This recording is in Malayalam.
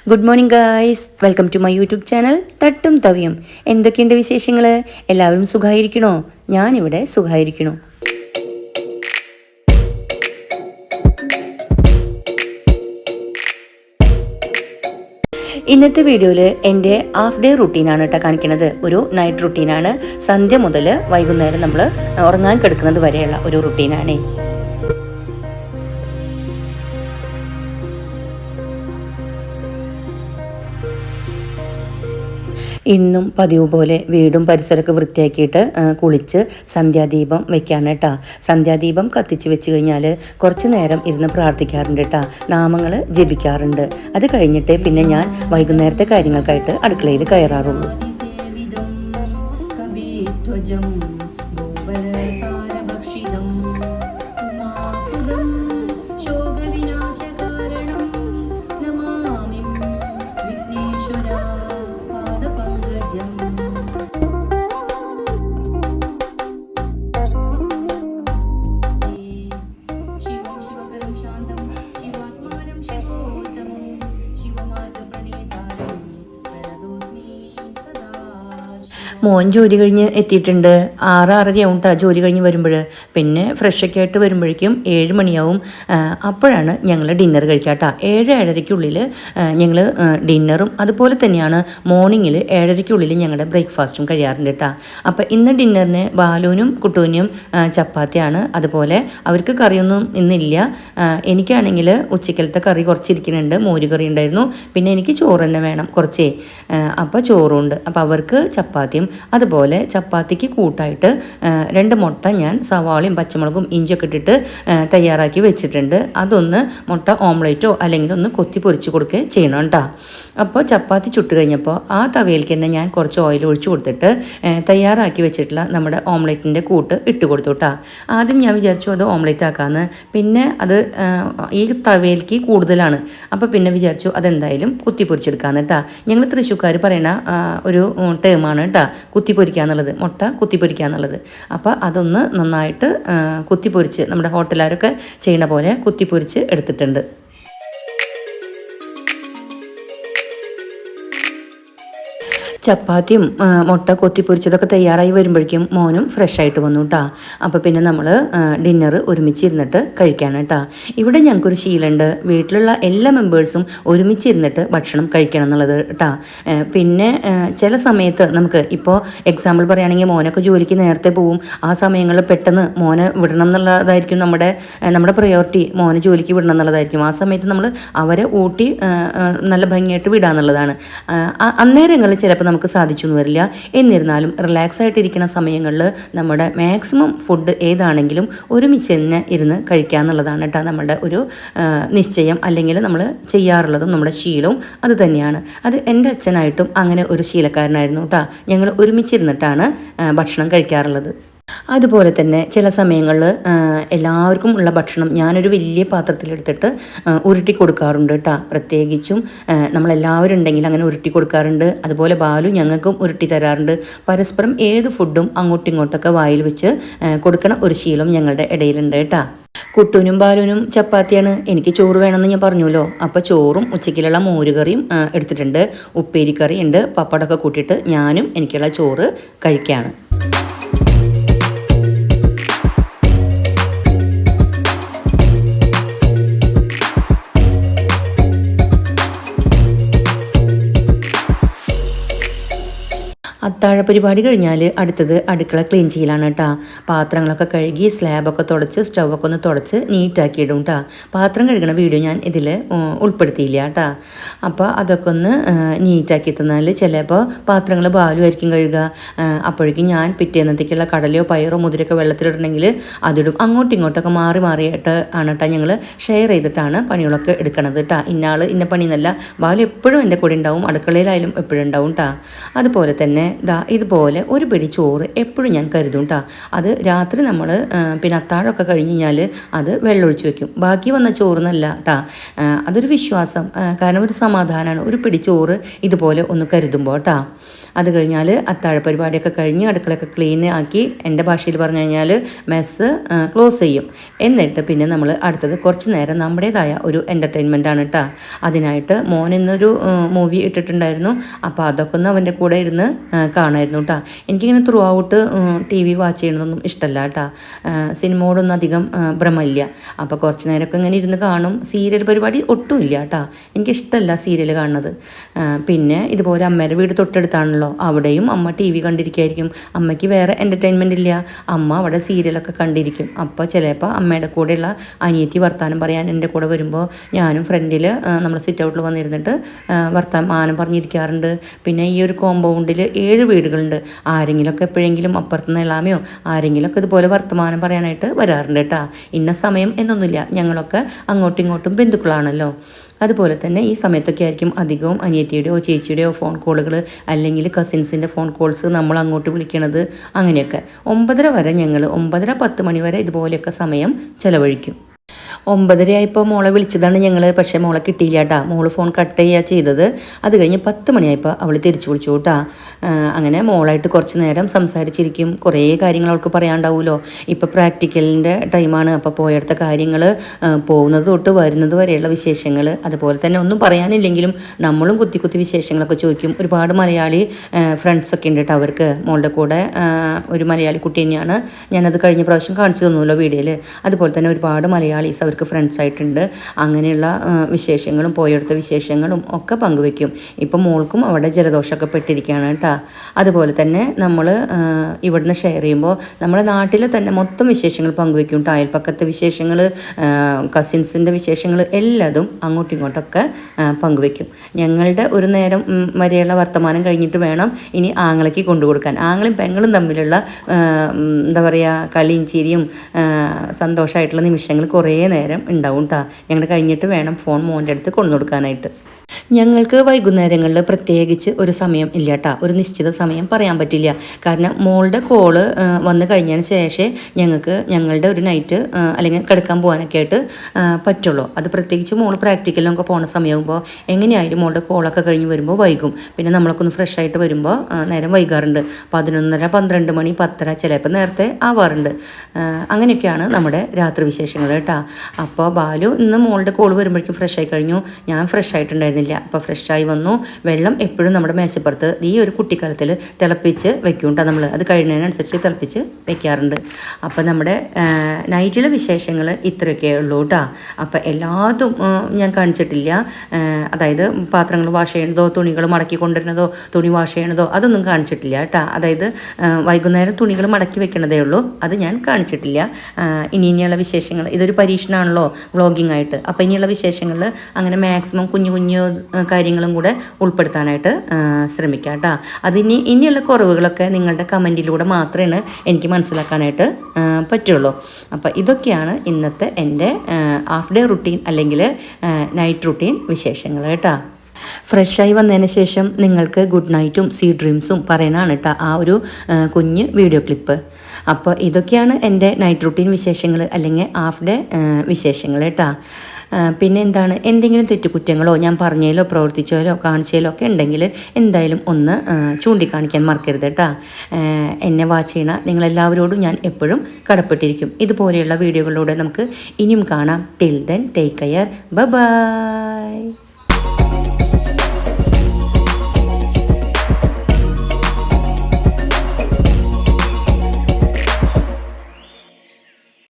Good morning guys, welcome to my YouTube channel Thattum Thaviyum. എന്തൊക്കെയുണ്ട് വിശേഷങ്ങൾ? എല്ലാവരും സുഖമായിരിക്കണോ? ഞാനിവിടെ സുഖമായിരിക്കണു. ഇന്നത്തെ വീഡിയോയിൽ എൻ്റെ ഹാഫ് ഡേ റുട്ടീനാണ് കേട്ടോ കാണിക്കുന്നത്. ഒരു നൈറ്റ് റുട്ടീനാണ്. സന്ധ്യ മുതൽ വൈകുന്നേരം നമ്മൾ ഉറങ്ങാൻ കിടക്കുന്നത് വരെയുള്ള ഒരു റുട്ടീനാണ്. ഇന്നും പതിവ് പോലെ വീടും പരിസരമൊക്കെ വൃത്തിയാക്കിയിട്ട് കുളിച്ച് സന്ധ്യാദീപം വെക്കാണ് കേട്ടോ. സന്ധ്യാദീപം കത്തിച്ച് വെച്ച് കഴിഞ്ഞാൽ കുറച്ച് നേരം ഇരുന്ന് പ്രാർത്ഥിക്കാറുണ്ട് കേട്ടോ. നാമങ്ങൾ ജപിക്കാറുണ്ട്. അത് കഴിഞ്ഞിട്ട് പിന്നെ ഞാൻ വൈകുന്നേരത്തെ കാര്യങ്ങൾക്കായിട്ട് അടുക്കളയിൽ കയറാറുള്ളൂ. മോൻ ജോലി കഴിഞ്ഞ് എത്തിയിട്ടുണ്ട്. 6-6:30 കേട്ടോ ജോലി കഴിഞ്ഞ് വരുമ്പോൾ. പിന്നെ ഫ്രഷൊക്കെ ആയിട്ട് വരുമ്പോഴേക്കും 7 മണിയാവും. അപ്പോഴാണ് ഞങ്ങൾ ഡിന്നർ കഴിക്കുക കേട്ടോ. 7-7:30 ഞങ്ങൾ ഡിന്നറും അതുപോലെ തന്നെയാണ് മോർണിംഗിൽ 7:30 ഞങ്ങളുടെ ബ്രേക്ക്ഫാസ്റ്റും കഴിയാറുണ്ട് കേട്ടോ. അപ്പോൾ ഇന്ന് ഡിന്നറിന് ബാലുവിനും കുട്ടൂനും ചപ്പാത്തിയാണ്. അതുപോലെ അവർക്ക് കറിയൊന്നും ഇന്നില്ല. എനിക്കാണെങ്കിൽ ഉച്ചക്കലത്തെ കറി കുറച്ചിരിക്കുന്നുണ്ട്. മോരുകറി ഉണ്ടായിരുന്നു. പിന്നെ എനിക്ക് ചോറ് തന്നെ വേണം കുറച്ചേ. അപ്പോൾ ചോറുണ്ട്. അപ്പോൾ അവർക്ക് ചപ്പാത്തിയും അതുപോലെ ചപ്പാത്തിക്ക് കൂട്ടായിട്ട് 2 മുട്ട ഞാൻ സവാളയും പച്ചമുളകും ഇഞ്ചിയൊക്കെ ഇട്ടിട്ട് തയ്യാറാക്കി വെച്ചിട്ടുണ്ട്. അതൊന്ന് മുട്ട ഓംലേറ്റോ അല്ലെങ്കിൽ ഒന്ന് കൊത്തി പൊരിച്ച് കൊടുക്കുകയോ ചെയ്യണം കേട്ടോ. അപ്പോൾ ചപ്പാത്തി ചുട്ട് കഴിഞ്ഞപ്പോൾ ആ തവയിലേക്ക് തന്നെ ഞാൻ കുറച്ച് ഓയിൽ ഒഴിച്ചു കൊടുത്തിട്ട് തയ്യാറാക്കി വെച്ചിട്ടുള്ള നമ്മുടെ ഓംലേറ്റിൻ്റെ കൂട്ട് ഇട്ട് കൊടുത്തു കേട്ടോ. ആദ്യം ഞാൻ വിചാരിച്ചു അത് ഓംലേറ്റ് ആക്കാമെന്ന്. പിന്നെ അത് ഈ തവയിലേക്ക് കൂടുതലാണ്. അപ്പോൾ പിന്നെ വിചാരിച്ചു അതെന്തായാലും കുത്തി പൊരിച്ചെടുക്കാമെന്ന് കേട്ടോ. ഞങ്ങൾ തൃശ്ശൂർക്കാർ പറയുന്ന ഒരു ടേമാണ് കേട്ടോ കുത്തിപ്പൊരിക്കുക എന്നുള്ളത്, മുട്ട കുത്തിപ്പൊരിക്കുക എന്നുള്ളത്. അപ്പോൾ അതൊന്ന് നന്നായിട്ട് കുത്തിപ്പൊരിച്ച് നമ്മുടെ ഹോട്ടലുകാരൊക്കെ ചെയ്യുന്ന പോലെ കുത്തിപ്പൊരിച്ച് എടുത്തിട്ടുണ്ട്. ചപ്പാത്തിയും മുട്ട കൊത്തിപ്പൊരിച്ചതൊക്കെ തയ്യാറായി വരുമ്പോഴേക്കും മോനും ഫ്രഷായിട്ട് വന്നു കേട്ടോ. അപ്പോൾ പിന്നെ നമ്മൾ ഡിന്നർ ഒരുമിച്ചിരുന്നിട്ട് കഴിക്കാണ് കേട്ടോ. ഇവിടെ ഞങ്ങൾക്കൊരു ശീലമുണ്ട്, വീട്ടിലുള്ള എല്ലാ മെമ്പേഴ്സും ഒരുമിച്ചിരുന്നിട്ട് ഭക്ഷണം കഴിക്കണം എന്നുള്ളത് കേട്ടോ. പിന്നെ ചില സമയത്ത് നമുക്ക് ഇപ്പോൾ എക്സാമ്പിൾ പറയുകയാണെങ്കിൽ മോനൊക്കെ ജോലിക്ക് നേരത്തെ പോവും. ആ സമയങ്ങളിൽ പെട്ടെന്ന് മോനെ വിടണം എന്നുള്ളതായിരിക്കും നമ്മുടെ പ്രയോറിറ്റി. മോനെ ജോലിക്ക് വിടണം എന്നുള്ളതായിരിക്കും. ആ സമയത്ത് നമ്മൾ അവരെ ഊട്ടി നല്ല ഭംഗിയായിട്ട് വിടാന്നുള്ളതാണ്. അന്നേരങ്ങളിൽ ചിലപ്പോൾ നമുക്ക് സാധിച്ചു എന്ന് വരില്ല. എന്നിരുന്നാലും റിലാക്സ് ആയിട്ടിരിക്കുന്ന സമയങ്ങളിൽ നമ്മുടെ മാക്സിമം ഫുഡ് ഏതാണെങ്കിലും ഒരുമിച്ച് തന്നെ ഇരുന്ന് കഴിക്കുക എന്നുള്ളതാണ് കേട്ടോ നമ്മളുടെ ഒരു നിശ്ചയം. അല്ലെങ്കിൽ നമ്മൾ ചെയ്യാറുള്ളതും നമ്മുടെ ശീലവും അത് തന്നെയാണ്. അത് എൻ്റെ അച്ഛനായിട്ടും അങ്ങനെ ഒരു ശീലക്കാരനായിരുന്നു കേട്ടോ. ഞങ്ങൾ ഒരുമിച്ചിരുന്നിട്ടാണ് ഭക്ഷണം കഴിക്കാറുള്ളത്. അതുപോലെ തന്നെ ചില സമയങ്ങളിൽ എല്ലാവർക്കും ഉള്ള ഭക്ഷണം ഞാനൊരു വലിയ പാത്രത്തിലെടുത്തിട്ട് ഉരുട്ടി കൊടുക്കാറുണ്ട് കേട്ടോ. പ്രത്യേകിച്ചും നമ്മളെല്ലാവരും ഉണ്ടെങ്കിൽ അങ്ങനെ ഉരുട്ടി കൊടുക്കാറുണ്ട്. അതുപോലെ ബാലു ഞങ്ങൾക്കും ഉരുട്ടി തരാറുണ്ട്. പരസ്പരം ഏത് ഫുഡും അങ്ങോട്ടും ഇങ്ങോട്ടൊക്കെ വായിൽ വെച്ച് കൊടുക്കണ ഒരു ശീലം ഞങ്ങളുടെ ഇടയിലുണ്ട് കേട്ടോ. കുട്ടൂനും ബാലുവിനും ചപ്പാത്തിയാണ്. എനിക്ക് ചോറ് വേണമെന്ന് ഞാൻ പറഞ്ഞല്ലോ. അപ്പോൾ ചോറും ഉച്ചയ്ക്കുള്ള മോരുകറിയും എടുത്തിട്ടുണ്ട്. ഉപ്പേരിക്കറി ഉണ്ട്. പപ്പടമൊക്കെ കൂട്ടിയിട്ട് ഞാനും എനിക്കുള്ള ചോറ് കഴിക്കുകയാണ്. അത്താഴ പരിപാടി കഴിഞ്ഞാൽ അടുത്തത് അടുക്കള ക്ലീൻ ചെയ്യലാണ് കേട്ടോ. പാത്രങ്ങളൊക്കെ കഴുകി സ്ലാബൊക്കെ തുടച്ച് സ്റ്റൗവൊക്കെ ഒന്ന് തുടച്ച് നീറ്റാക്കി ഇടും കേട്ടോ. പാത്രം കഴുകണ വീഡിയോ ഞാൻ ഇതിൽ ഉൾപ്പെടുത്തിയില്ല കേട്ടോ. അപ്പോൾ അതൊക്കെ ഒന്ന് നീറ്റാക്കി തന്നാൽ ചിലപ്പോൾ പാത്രങ്ങൾ ബാലുമായിരിക്കും കഴുകുക. അപ്പോഴേക്കും ഞാൻ പിറ്റേന്നത്തേക്കുള്ള കടലയോ പയറോ മുതിരൊക്കെ വെള്ളത്തിലിടണമെങ്കിൽ അതിടും. അങ്ങോട്ടും ഇങ്ങോട്ടൊക്കെ മാറിയിട്ട് ആണ് കേട്ടോ ഞങ്ങൾ ഷെയർ ചെയ്തിട്ടാണ് പണികളൊക്കെ എടുക്കണത് കേട്ടോ. ഇന്നാൾ ഇന്ന പണി എന്നല്ല. ബാലു എപ്പോഴും എൻ്റെ കൂടെ ഉണ്ടാവും. അടുക്കളയിലായാലും എപ്പോഴും ഉണ്ടാവും കേട്ടോ. അതുപോലെ തന്നെ ഇതുപോലെ ഒരു പിടി ചോറ് എപ്പോഴും ഞാൻ കരുതും കേട്ടോ. അത് രാത്രി നമ്മൾ പിന്നെ അത്താഴമൊക്കെ കഴിഞ്ഞ് കഴിഞ്ഞാൽ അത് വെള്ളമൊഴിച്ച് വെക്കും. ബാക്കി വന്ന ചോറെന്നല്ല കേട്ടോ. അതൊരു വിശ്വാസം. കാരണം ഒരു സമാധാനമാണ് ഒരു പിടി ചോറ് ഇതുപോലെ ഒന്ന് കരുതുമ്പോൾ കേട്ടോ. അത് കഴിഞ്ഞാൽ അത്താഴ പരിപാടിയൊക്കെ കഴിഞ്ഞ് അടുക്കളയൊക്കെ ക്ലീൻ ആക്കി എൻ്റെ ഭാഷയിൽ പറഞ്ഞു കഴിഞ്ഞാൽ മെസ്സ് ക്ലോസ് ചെയ്യും. എന്നിട്ട് പിന്നെ നമ്മൾ അടുത്തത് കുറച്ച് നേരം നമ്മുടേതായ ഒരു എൻ്റർടൈൻമെൻ്റ് ആണ് കേട്ടോ. അതിനായിട്ട് മോൻ ഇന്നൊരു മൂവി ഇട്ടിട്ടുണ്ടായിരുന്നു. അപ്പോൾ അതൊക്കെ ഒന്ന് അവൻ്റെ കൂടെ ഇരുന്ന് കാണായിരുന്നു കേട്ടോ. എനിക്കിങ്ങനെ ത്രൂ ഔട്ട് TV വാച്ച് ചെയ്യണതൊന്നും ഇഷ്ടമല്ല കേട്ടോ. സിനിമയോടൊന്നും അധികം ഭ്രമമില്ല. അപ്പോൾ കുറച്ച് നേരമൊക്കെ ഇങ്ങനെ ഇരുന്ന് കാണും. സീരിയൽ പരിപാടി ഒട്ടും ഇല്ല കേട്ടോ. എനിക്കിഷ്ടമല്ല സീരിയൽ കാണുന്നത്. പിന്നെ ഇതുപോലെ അമ്മയുടെ വീട് തൊട്ടടുത്താണല്ലോ, അവിടെയും അമ്മ TV കണ്ടിരിക്കുകയായിരിക്കും. അമ്മയ്ക്ക് വേറെ എൻ്റർടൈൻമെൻ്റ് ഇല്ല. അമ്മ അവിടെ സീരിയലൊക്കെ കണ്ടിരിക്കും. അപ്പോൾ ചിലപ്പോൾ അമ്മയുടെ കൂടെയുള്ള അനിയത്തി വർത്താനം പറയാൻ എൻ്റെ കൂടെ വരുമ്പോൾ ഞാനും ഫ്രണ്ടിൽ നമ്മൾ സിറ്റ് ഔട്ടിൽ വന്നിരുന്നിട്ട് വർത്തമാനം പറഞ്ഞിരിക്കാറുണ്ട്. പിന്നെ ഈ ഒരു കോമ്പൗണ്ടിൽ 7 വീടുകളുണ്ട്. ആരെങ്കിലുമൊക്കെ എപ്പോഴെങ്കിലും അപ്പുറത്തുനിന്ന് ഇളാമയോ ആരെങ്കിലുമൊക്കെ ഇതുപോലെ വർത്തമാനം പറയാനായിട്ട് വരാറുണ്ട് കേട്ടോ. ഇന്ന സമയം എന്നൊന്നുമില്ല, ഞങ്ങളൊക്കെ അങ്ങോട്ടും ഇങ്ങോട്ടും ബന്ധുക്കളാണല്ലോ. അതുപോലെ തന്നെ ഈ സമയത്തൊക്കെ ആയിരിക്കും അധികവും അനിയത്തിയുടെയോ ചേച്ചിയുടെയോ ഫോൺ കോളുകൾ, അല്ലെങ്കിൽ കസിൻസിൻ്റെ ഫോൺ കോൾസ് നമ്മൾ അങ്ങോട്ട് വിളിക്കണത്. അങ്ങനെയൊക്കെ 9:30 വരെ ഞങ്ങൾ 9:30-10 മണി വരെ ഇതുപോലെയൊക്കെ സമയം ചിലവഴിക്കും. 9:30 ആയപ്പോൾ മോളെ വിളിച്ചതാണ് ഞങ്ങൾ. പക്ഷേ മോളെ കിട്ടിയില്ല കേട്ടോ. മോള് ഫോൺ കട്ട് ചെയ്യുക ചെയ്തത്. അത് കഴിഞ്ഞ് 10 മണിയായപ്പോൾ അവൾ തിരിച്ചു വിളിച്ചു കേട്ടോ. അങ്ങനെ മോളായിട്ട് കുറച്ച് നേരം സംസാരിച്ചിരിക്കും. കുറേ കാര്യങ്ങൾ അവൾക്ക് പറയാണ്ടാവുമല്ലോ. ഇപ്പോൾ പ്രാക്ടിക്കലിൻ്റെ ടൈമാണ്. അപ്പോൾ പോയടുത്ത കാര്യങ്ങൾ, പോകുന്നത് തൊട്ട് വരുന്നത് വരെയുള്ള വിശേഷങ്ങൾ, അതുപോലെ തന്നെ ഒന്നും പറയാനില്ലെങ്കിലും നമ്മളും കുത്തി കുത്തി വിശേഷങ്ങളൊക്കെ ചോദിക്കും. ഒരുപാട് മലയാളി ഫ്രണ്ട്സൊക്കെ ഉണ്ട് കേട്ടോ അവർക്ക്. മോളുടെ കൂടെ ഒരു മലയാളി കുട്ടി തന്നെയാണ്. ഞാനത് കഴിഞ്ഞ പ്രാവശ്യം കാണിച്ചു തന്നുമല്ലോ വീഡിയോയിൽ. അതുപോലെ തന്നെ ഒരുപാട് മലയാളീസ് അവർക്ക് ഫ്രണ്ട്സ് ആയിട്ടുണ്ട്. അങ്ങനെയുള്ള വിശേഷങ്ങളും പോയെടുത്ത വിശേഷങ്ങളും ഒക്കെ പങ്കുവെക്കും. ഇപ്പം മോൾക്കും അവിടെ ജലദോഷമൊക്കെ പെട്ടിരിക്കുകയാണ് കേട്ടോ. അതുപോലെ തന്നെ നമ്മൾ ഇവിടുന്ന് ഷെയർ ചെയ്യുമ്പോൾ നമ്മുടെ നാട്ടിലെ തന്നെ മൊത്തം വിശേഷങ്ങൾ പങ്കുവെക്കും കേട്ടോ. അയൽപ്പക്കത്തെ വിശേഷങ്ങൾ, കസിൻസിൻ്റെ വിശേഷങ്ങൾ എല്ലാതും അങ്ങോട്ടും ഇങ്ങോട്ടൊക്കെ പങ്കുവെക്കും. ഞങ്ങളുടെ ഒരു നേരം വരെയുള്ള വർത്തമാനം കഴിഞ്ഞിട്ട് വേണം ഇനി ആങ്ങളയ്ക്ക് കൊണ്ടുകൊടുക്കാൻ. ആങ്ങളും പെങ്ങളും തമ്മിലുള്ള എന്താ പറയുക, കളിയും ചിരിയും സന്തോഷമായിട്ടുള്ള നിമിഷങ്ങൾ കുറേ നേരം ഉണ്ടാവും കേട്ടോ. ഞങ്ങൾ കഴിഞ്ഞിട്ട് വേണം ഫോൺ മോൻ്റെ അടുത്ത് കൊണ്ടു കൊടുക്കാനായിട്ട്. ഞങ്ങൾക്ക് വൈകുന്നേരങ്ങളിൽ പ്രത്യേകിച്ച് ഒരു സമയം ഇല്ല കേട്ടോ. ഒരു നിശ്ചിത സമയം പറയാൻ പറ്റില്ല. കാരണം മോളുടെ കോള് വന്നു കഴിഞ്ഞതിന് ശേഷമേ ഞങ്ങൾക്ക് ഞങ്ങളുടെ ഒരു നൈറ്റ് അല്ലെങ്കിൽ കിടക്കാൻ പോകാനൊക്കെ ആയിട്ട് പറ്റുള്ളൂ. അത് പ്രത്യേകിച്ച് മോൾ പ്രാക്ടിക്കലിനൊക്കെ പോകുന്ന സമയമാകുമ്പോൾ എങ്ങനെയായാലും മോളുടെ കോളൊക്കെ കഴിഞ്ഞ് വരുമ്പോൾ വൈകും. പിന്നെ നമ്മളൊക്കെ ഒന്ന് ഫ്രഷ് ആയിട്ട് വരുമ്പോൾ നേരം വൈകാറുണ്ട്. 11:30, 12 മണി, 10:30, ചിലപ്പോൾ നേരത്തെ ആവാറുണ്ട്. അങ്ങനെയൊക്കെയാണ് നമ്മുടെ രാത്രി വിശേഷങ്ങൾ കേട്ടോ. അപ്പോൾ ബാലു ഇന്ന് മോളുടെ കോള് വരുമ്പോഴേക്കും ഫ്രഷ് ആയി കഴിഞ്ഞു. ഞാൻ ഫ്രഷ് ആയിട്ടുണ്ടായിരുന്നില്ല. അപ്പോൾ ഫ്രഷായി വന്നു. വെള്ളം എപ്പോഴും നമ്മുടെ മേശപ്പുറത്ത് ഈ ഒരു കുട്ടിക്കാലത്തിൽ തിളപ്പിച്ച് വെക്കും കേട്ടോ. നമ്മൾ അത് കഴിയുന്നതിനനുസരിച്ച് തിളപ്പിച്ച് വെക്കാറുണ്ട്. അപ്പോൾ നമ്മുടെ നൈറ്റിലെ വിശേഷങ്ങൾ ഇത്രയൊക്കെ ഉള്ളൂ കേട്ടോ. അപ്പോൾ എല്ലാതും ഞാൻ കാണിച്ചിട്ടില്ല. അതായത് പാത്രങ്ങൾ വാഷ് ചെയ്യണതോ തുണികൾ മടക്കി കൊണ്ടുവരുന്നതോ തുണി വാഷ് ചെയ്യണതോ അതൊന്നും കാണിച്ചിട്ടില്ല കേട്ടോ. അതായത് വൈകുന്നേരം തുണികൾ മടക്കി വെക്കണതേ ഉള്ളൂ, അത് ഞാൻ കാണിച്ചിട്ടില്ല. ഇനിയുള്ള വിശേഷങ്ങൾ, ഇതൊരു പരീക്ഷണമാണല്ലോ വ്ളോഗിങ് ആയിട്ട്. അപ്പോൾ ഇനിയുള്ള വിശേഷങ്ങളിൽ അങ്ങനെ മാക്സിമം കുഞ്ഞു കുഞ്ഞു കാര്യങ്ങളും കൂടെ ഉൾപ്പെടുത്താനായിട്ട് ശ്രമിക്കാം കേട്ടോ. ഇനിയുള്ള കുറവുകളൊക്കെ നിങ്ങളുടെ കമൻറ്റിലൂടെ മാത്രമേ എനിക്ക് മനസ്സിലാക്കാനായിട്ട് പറ്റുള്ളൂ. അപ്പോൾ ഇതൊക്കെയാണ് ഇന്നത്തെ എൻ്റെ ഹാഫ് ഡേ റുട്ടീൻ അല്ലെങ്കിൽ നൈറ്റ് റുട്ടീൻ വിശേഷങ്ങൾ കേട്ടോ. ഫ്രഷായി വന്നതിന് ശേഷം നിങ്ങൾക്ക് ഗുഡ് നൈറ്റും സ്വീറ്റ് ഡ്രീംസും പറയണതാണ് കേട്ടോ ആ ഒരു കുഞ്ഞ് വീഡിയോ ക്ലിപ്പ്. അപ്പോൾ ഇതൊക്കെയാണ് എൻ്റെ നൈറ്റ് റുട്ടീൻ വിശേഷങ്ങൾ അല്ലെങ്കിൽ ഹാഫ് ഡേ വിശേഷങ്ങൾ കേട്ടോ. പിന്നെ എന്താണ്, എന്തെങ്കിലും തെറ്റുകുറ്റങ്ങളോ ഞാൻ പറഞ്ഞതിലോ പ്രവർത്തിച്ചതിലോ കാണിച്ചതിലോ ഒക്കെ ഉണ്ടെങ്കിൽ എന്തായാലും ഒന്ന് ചൂണ്ടിക്കാണിക്കാൻ മറക്കരുത് കേട്ടോ. എന്നെ വാച്ച് ചെയ്യണ നിങ്ങളെല്ലാവരോടും ഞാൻ എപ്പോഴും കടപ്പെട്ടിരിക്കും. ഇതുപോലെയുള്ള വീഡിയോകളിലൂടെ നമുക്ക് ഇനിയും കാണാം. Till then take care, by.